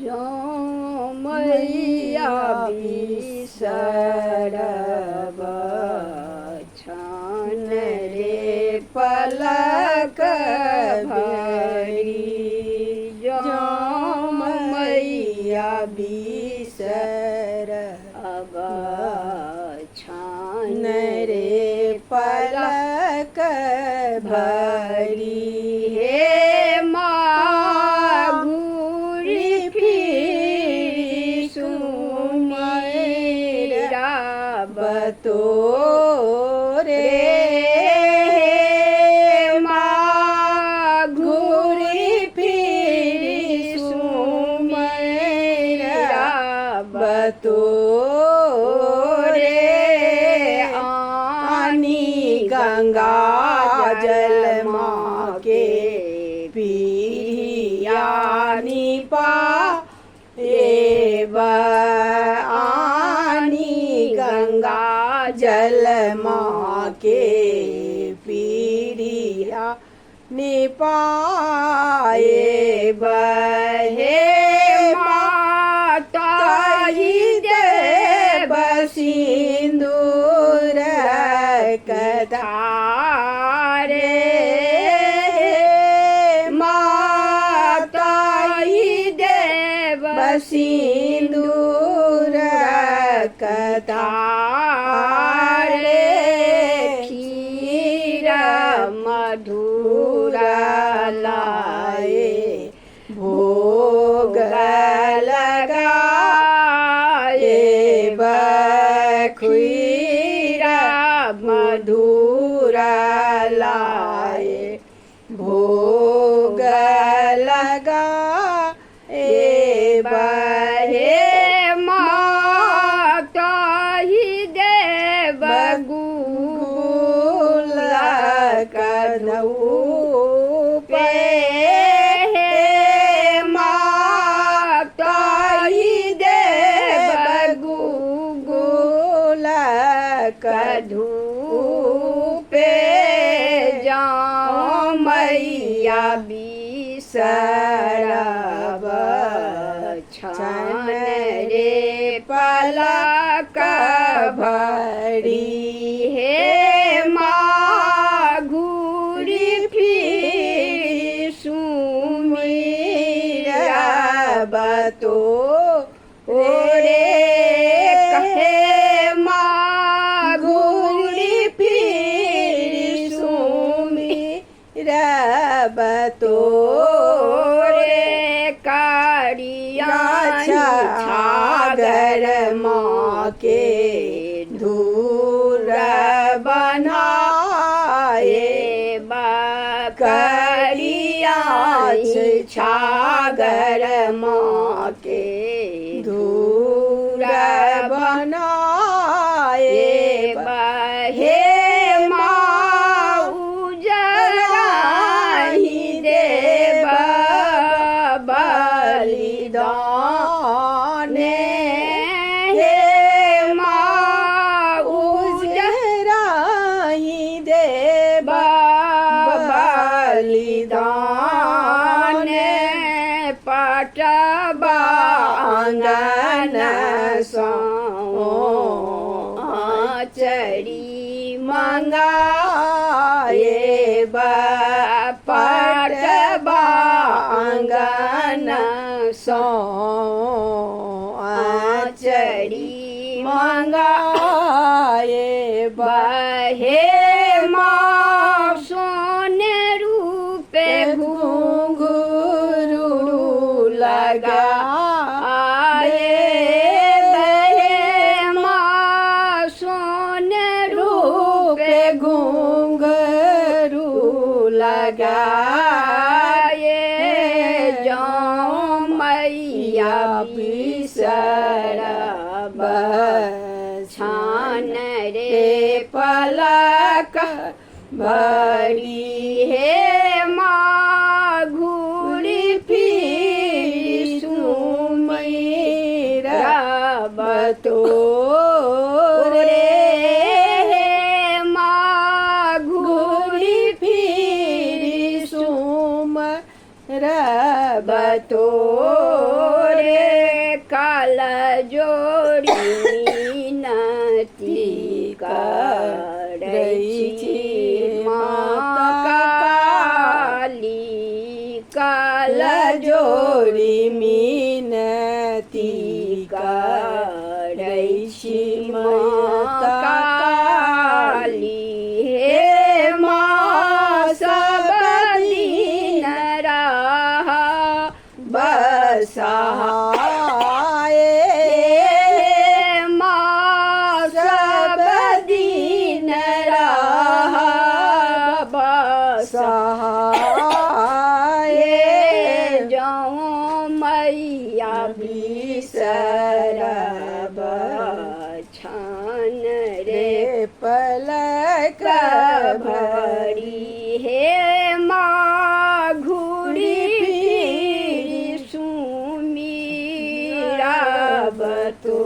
जो मैया बिसरब छान रे पलक भरी। जो मैया बिसरब छान रे पलक भरी। हे माँ घूरी फिरी सुमेरा बतोरे। माँ घूरी फिरी सुमेरा बतोरे। आनी गंगा जल माँ के पियानी पाएब। आनी गंगा जल माँ के पिया निपाएब। हे माता देव सिंदूर कधारे। माता देव सिंदूर कधारे। खीर मधुर लाए भोग लगाए। खीर मधुर लाए भोग लगाए। हे माता देव गुल कधूपे। हे माता देव गुल कधूपे। जाओ मैया बिसरब छान रे पलक भरी। हे माँ घूरी फिरी सुमेरा बतोरे। कहे माँ घूरी फिरी सुमेरा बतोरे। कारिया छागर माँ के धूर बनाए। करिया छागर माँ के धूर बनाए। हे माँ उजराही देव बलिदाने। हे माँ उजराही देव बलिदाने। पटबा आंगन सो आचरी मंगाए। पटबा आंगन सो आचरी मंगाए। हे माँ सोने रूपे घुंघरू लगाए। हे माँ सोने रूपे घुंघरू लगाए। जाओ मैया बिसरब छान रे पलक भरी। हे माँ घूरी फिरी सुमेरा बतोरे। हे माँ घूरी फिरी રબ તો રે કાલ જોડી નથી કાઢી છે કાલી કાલ જોડી મિનતી કાઢી છે કાલી હે માં સબદીન રાહ બસાએ માં સબદીન રાહ સહાય જો મૈયા બિસરબ છાન રે પલક ભરી હે માં ઘૂડી ફીરી સુમીરા તો